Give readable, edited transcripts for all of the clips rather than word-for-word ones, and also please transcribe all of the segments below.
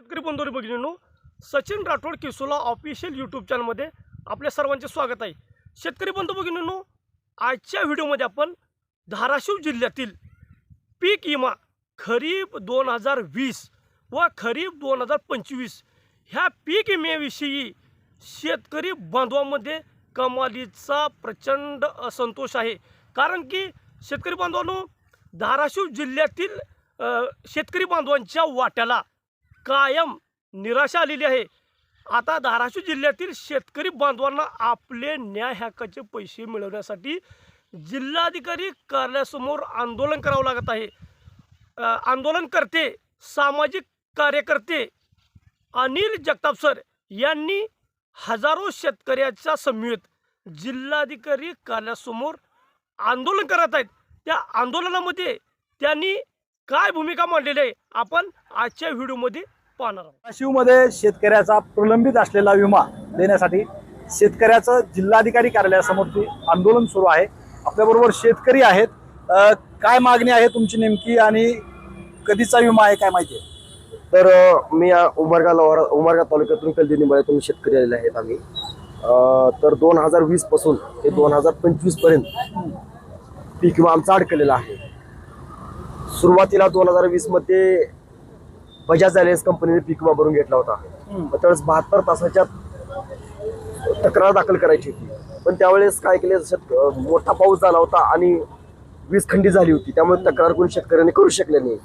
शेतकरी बंधू भगिनींनो, Sachin Rathod किसोला official YouTube चॅनलमध्ये आपल्या सर्वांचे स्वागत आहे। शेतकरी बंधू भगिनींनो, आजच्या व्हिडिओमध्ये आपण धाराशिव जिल्ह्यातील पीक विमा खरीप 2020 व खरीप 2025 ह्या पीक विम्याविषयी शेतकरी बांधवांमध्ये कमालीचा प्रचंड असंतोष आहे। कारण की शेतकरी बांधवांनो, धाराशिव जिल्ह्यातील शेतकरी बांधवांच्या वाट्याला कायम निराशा आलेली आहे। आता धाराशिव जिल्ह्यातील शेतकरी बांधवांना आपले न्याय हक्काचे पैसे मिळवण्यासाठी जिल्हाधिकारी कार्यालयासमोर आंदोलन करावं लागत आहे। आंदोलनकर्ते सामाजिक कार्यकर्ते अनिल जगताप सर यांनी हजारो शेतकऱ्याच्या समवेत जिल्हाधिकारी कार्यालयासमोर आंदोलन करत आहेत। त्या आंदोलनामध्ये त्यांनी काय भूमिका मांडलेली आहे आपण आजच्या व्हिडिओमध्ये पाहणार आहोत। धाराशिवमध्ये शेतकऱ्याचा प्रलंबित असलेला विमा देण्यासाठी शेतकऱ्याचं जिल्हाधिकारी कार्यालयासमोर आंदोलन सुरू आहे। आपल्याबरोबर शेतकरी आहेत। काय मागणी आहे तुमची नेमकी आणि कधीचा विमा आहे काय माहिती आहे? तर मी उमरगा तालुक्यातून कलदी निंबाळ्यातून शेतकरी आलेले आहेत आम्ही। तर 2020 पासून ते 2025 पर्यंत पीक विमा आमचा अडकलेला आहे। सुरुवातीला 2020 मध्ये बजाज अलायन्स कंपनीने पीक विमा भरून घेतला होता। त्यावेळेस 72 तासाच्या तक्रार दाखल करायची होती, पण त्यावेळेस काय केले, मोठा पाऊस झाला होता आणि वीज खंडित झाली होती, त्यामुळे तक्रार कोणी शेतकऱ्यांनी करू शकले नाही।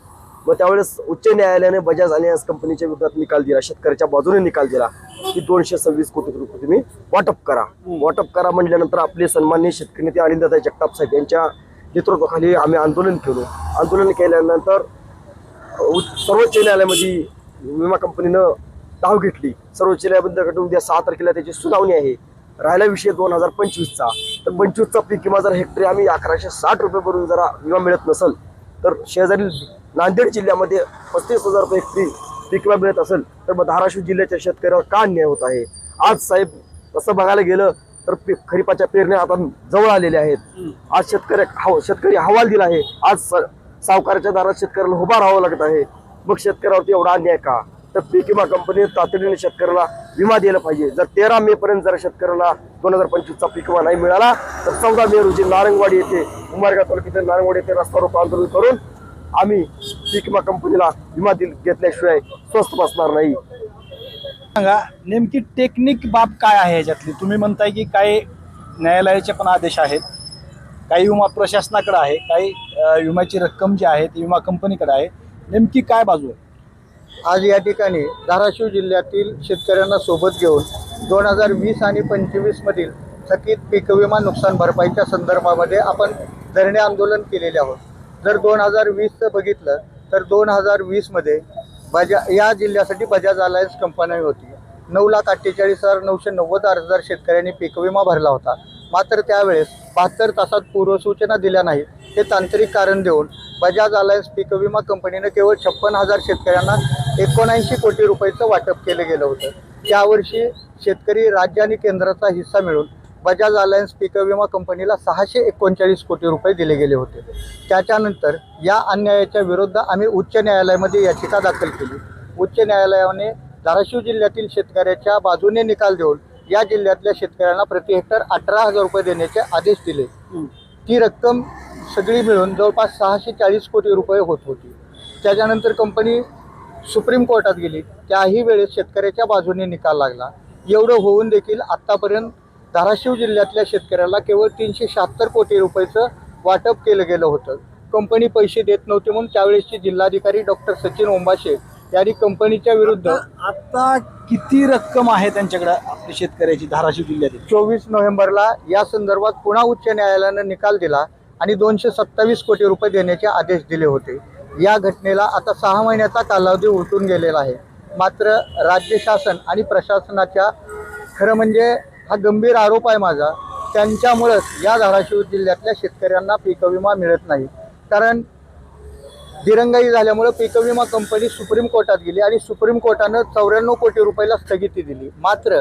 मग त्यावेळेस उच्च न्यायालयाने बजाज अलायन्स कंपनीच्या विरोधात निकाल दिला, शेतकऱ्याच्या बाजूने निकाल दिला की 226 कोटी रुपये तुम्ही वाटप करा। वाटप करा म्हटल्यानंतर आपले सन्माननीय शेतकरी नेते अनिलदादा जगताप साहेब यांच्या नेतृत्वाखाली आम्ही आंदोलन केलो। आंदोलन केल्यानंतर सर्वोच्च न्यायालयामध्ये विमा कंपनीनं धाव घेतली। सर्वोच्च न्यायालयामध्ये उद्या 6 तारखेला त्याची सुनावणी आहे। राहिला विषय 2025चा। तर 25चा पीक विमा जर हेक्टरी आम्ही 1160 रुपये भरून जरा विमा मिळत नसेल, तर शेजारी नांदेड जिल्ह्यामध्ये 35,000 रुपये हेक्टरी पीक विमा मिळत असेल, तर मग धाराशिव जिल्ह्याच्या शेतकऱ्यावर का अन्याय होत आहे? आज साहेब तसं बघायला गेलं तर खरीपाच्या पेरण्या आता जवळ आलेल्या आहेत। आज शेतकरी हवाल दिला आहे। आज सावकाराच्या दारात शेतकऱ्याला उभा राहावं लागत आहे। मग शेतकऱ्यावरती एवढा अन्याय का? तर पीक विमा कंपनी तातडीने शेतकऱ्याला विमा द्यायला पाहिजे। जर 13 मे पर्यंत जर शेतकऱ्याला 2025चा पीक विमा नाही मिळाला, तर 14 मे रोजी नारंगवाडी येथे उमरगा तालुक्यातील नारंगवाडी येथे रस्ता रोको आंदोलन करून आम्ही पीक विमा कंपनीला विमा घेतल्याशिवाय स्वस्त बसणार नाही। सांगा नेमकी टेक्निक बाब काय आहे याच्यातली? तुम्ही म्हणताय की काही न्यायालयाचे पण आदेश आहेत, काही विमा प्रशासनाकडे आहे, काही विम्याची रक्कम जी आहे ती विमा कंपनीकडे आहे। नेमकी काय बाजू आहे? आज या ठिकाणी धाराशिव जिल्ह्यातील शेतकऱ्यांना सोबत घेऊन 2020 आणि 25 मधील थकीत पीक विमा नुकसान भरपाईच्या संदर्भामध्ये आपण धरणे आंदोलन केलेले आहोत। जर 2020चं बघितलं तर 2020 मध्ये या जिल्ह्यासाठी बजाज अलायन्स कंपनी होती। 9,48,990 अर्जदार शेतकऱ्यांनी पीक विमा भरला होता। मात्र त्यावेळेस 72 तासात पूर्वसूचना दिल्या नाहीत, हे तांत्रिक कारण देऊन बजाज अलायन्स पीक विमा कंपनीने केवळ 56,000 शेतकऱ्यांना 79 कोटी रुपयाचं वाटप केलं गेलं होतं। त्यावर्षी शेतकरी राज्य आणि केंद्राचा हिस्सा मिळून बजाज अलायन्स पीक विमा कंपनीला 639 कोटी रुपये दिले गेले होते। त्याच्यानंतर या अन्यायाच्या विरुद्ध आम्ही उच्च न्यायालयामध्ये याचिका दाखल केली। उच्च न्यायालयाने धाराशिव जिल्ह्यातील शेतकऱ्याच्या बाजूने निकाल देऊन या जिल्ह्यातल्या शेतकऱ्यांना प्रति हेक्टर 18,000 रुपये देण्याचे आदेश दिले। ती रक्कम सगळी मिळून जवळपास 640 कोटी रुपये होत होती। त्याच्यानंतर कंपनी सुप्रीम कोर्टात गेली, त्याही वेळेस शेतकऱ्याच्या बाजूने निकाल लागला। एवढं होऊन देखील आत्तापर्यंत धाराशिव जिल्ह्यातल्या शेतकऱ्याला केवळ 376 कोटी रुपयाचं वाटप केलं गेलं होतं। कंपनी पैसे देत नव्हती म्हणून त्यावेळेसचे जिल्हाधिकारी डॉक्टर सचिन ओंबाशे यांनी कंपनीच्या विरुद्ध आता किती रक्कम आहे त्यांच्याकडे आपल्या शेतकऱ्याची धाराशिव जिल्ह्यातील? 24 नोव्हेंबरला या संदर्भात पुन्हा उच्च न्यायालयाने निकाल दिला आणि 227 कोटी रुपये देण्याचे आदेश दिले होते। या घटनेला आता 6 महिन्याचा कालावधी उलटून गेलेला आहे। मात्र राज्य शासन आणि प्रशासनाच्या, खरं म्हणजे हा गंभीर आरोप आहे माझा, त्यांच्यामुळेच या धाराशिव जिल्ह्यातल्या शेतकऱ्यांना पीक विमा मिळत नाही। कारण दिरंगाई झाल्यामुळे पीक विमा कंपनी सुप्रीम कोर्टात गेली आणि सुप्रीम कोर्टानं 94 कोटी रुपयाला स्थगिती दिली। मात्र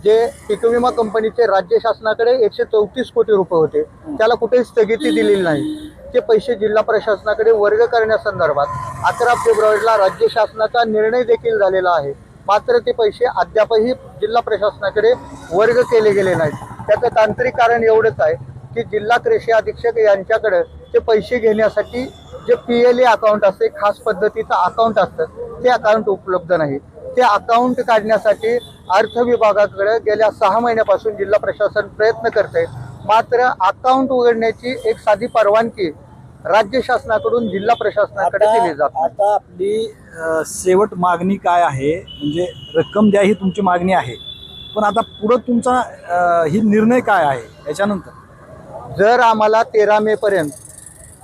जे पीक विमा कंपनीचे राज्य शासनाकडे 134 कोटी रुपये होते, त्याला कुठेही स्थगिती दिलेली नाही। ते पैसे जिल्हा प्रशासनाकडे वर्ग करण्यासंदर्भात 11 फेब्रुवारीला राज्य शासनाचा निर्णय देखील झालेला आहे. मात्र ते पैसे अद्यापही जिल्हा प्रशासनाकडे वर्ग केले गेले नाहीत. त्याचं तांत्रिक कारण एवढंच आहे की जिल्हा कृषी अधीक्षक यांच्याकडे ते पैसे घेण्यासाठी जे PLA अकाउंट असते, खास पद्धतीचं अकाउंट असतं, ते अकाउंट उपलब्ध नाही. ते अकाउंट काढण्यासाठी अर्थ विभागाकडे गेल्या 6 महिन्यापासून जिल्हा प्रशासन प्रयत्न करते. मात्र अकाउंट उघडण्याची एक साधी परवानगी राज्य शासनाकडून जिल्हा प्रशासनाकडे दिली जाते. आता आपली शेवट मागणी काय आहे, म्हणजे रक्कम द्या ही तुमची मागणी आहे, पण आता पुढे तुमचा ही निर्णय काय आहे याच्यानंतर? जर आम्हाला 13 मे पर्यंत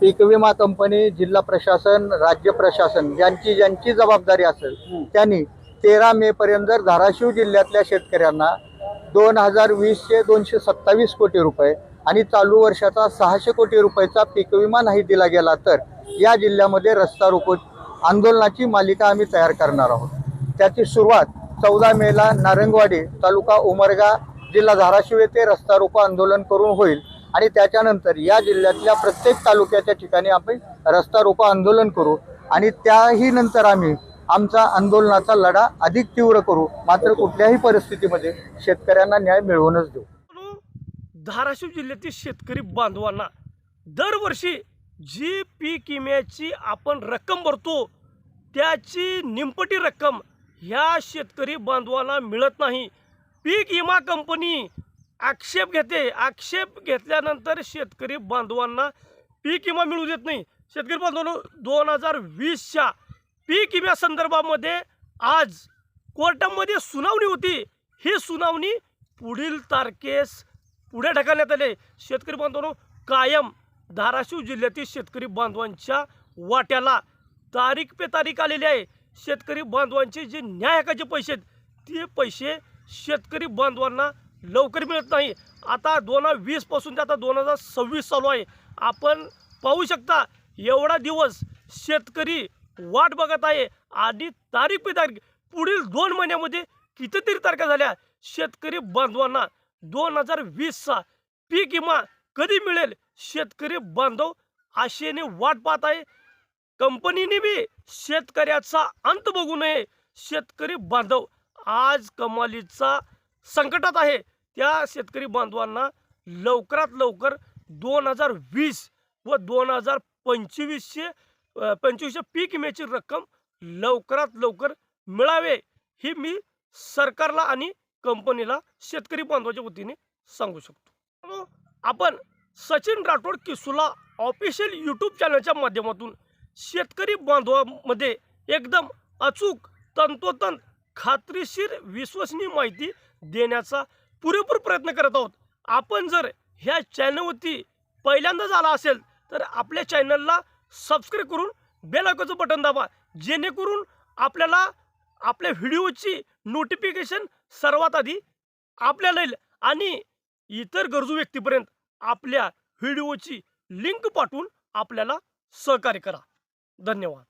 पीक विमा कंपनी, जिल्हा प्रशासन, राज्य प्रशासन ज्यांची जबाबदारी असेल त्यांनी 13 मे पर्यंत जर धाराशिव जिल्ह्यातल्या शेतकऱ्यांना 2020चे 227 कोटी रुपये आणि चालू वर्षाचा 600 कोटी रुपयाचा पीक विमा नाही दिला गेला तर या जिल्ह्यामध्ये रस्ता रोको आंदोलनाची मालिका आम्ही तयार करणार आहोत. त्याची सुरुवात 14 मेला नारंगवाडी तालुका उमरगा जिल्हा धाराशिव येथे रस्ता रोको आंदोलन करून होईल आणि त्याच्यानंतर या जिल्ह्यातल्या प्रत्येक तालुक्याच्या ठिकाणी आपण रस्ता रोको आंदोलन करू आणि त्याही नंतर आम्ही आमचा आंदोलनाचा लढा अधिक तीव्र करू. मात्र कुठल्याही परिस्थितीमध्ये शेतकऱ्यांना न्याय मिळवूनच देऊ. धाराशिव जिल्ह्यातील शेतकरी बांधवांना दरवर्षी जी पीक विम्याची आपण रक्कम भरतो त्याची निंपटी रक्कम ह्या शेतकरी बांधवांना मिळत नाही. पीक विमा कंपनी आक्षेप घेते. आक्षेप घेतल्यानंतर शेतकरी बांधवांना पीक विमा मिळू देत नाही. शेतकरी बांधवांनो, 2020च्या पीक विम्या संदर्भामध्ये आज कोर्टामध्ये सुनावणी होती. ही सुनावणी पुढील तारखेस पुढे ढकलण्यात आले. शेतकरी बांधवांनो, कायम धाराशिव जिल्ह्यातील शेतकरी बांधवांच्या वाट्याला तारीख पे तारीख आलेली आहे. शेतकरी बांधवांचे जे न्याय हक्काचे पैसे आहेत ते पैसे शेतकरी बांधवांना लवकर मिळत नाही. आता 2020 पासून ते आता 2026 चालू आहे. आपण पाहू शकता एवढा दिवस शेतकरी वाट बघत आहे आणि तारीख पे तारीख पुढील 2 महिन्यामध्ये कितीतरी तारखा झाल्या. शेतकरी बांधवांना 2020चा पीक विमा कधी मिळेल शेतकरी बांधव आशेने वाट पाहत आहे. कंपनीने बी शेतकऱ्याचा अंत बघू नये. शेतकरी बांधव आज कमालीचा संकटात आहे. त्या शेतकरी बांधवांना लवकरात लवकर 2020 व 2025चे पीक विम्याची रक्कम लवकरात लवकर मिळावे ही मी सरकारला आणि कंपनीला शेतकरी बांधवाच्या वतीने सांगू शकतो. आपण सचिन राठोड किसुला ऑफिशियल यूट्यूब चॅनलच्या माध्यमातून शेतकरी बांधवांमध्ये एकदम अचूक, तंतोतंत, खात्रीशीर, विश्वसनीय माहिती देण्याचा पुरेपूर प्रयत्न करत आहोत. आपण जर ह्या चॅनलवरती पहिल्यांदाच आला असेल तर आपल्या चॅनलला सबस्क्राईब करून बेल आयकॉनचं बटन दाबा, जेणेकरून आपल्याला आपल्या व्हिडिओची नोटिफिकेशन सर्वात आधी आपल्याला येईल आणि इतर गरजू व्यक्तीपर्यंत आपल्या व्हिडिओची लिंक पाठवून आपल्याला सहकार्य करा. धन्यवाद.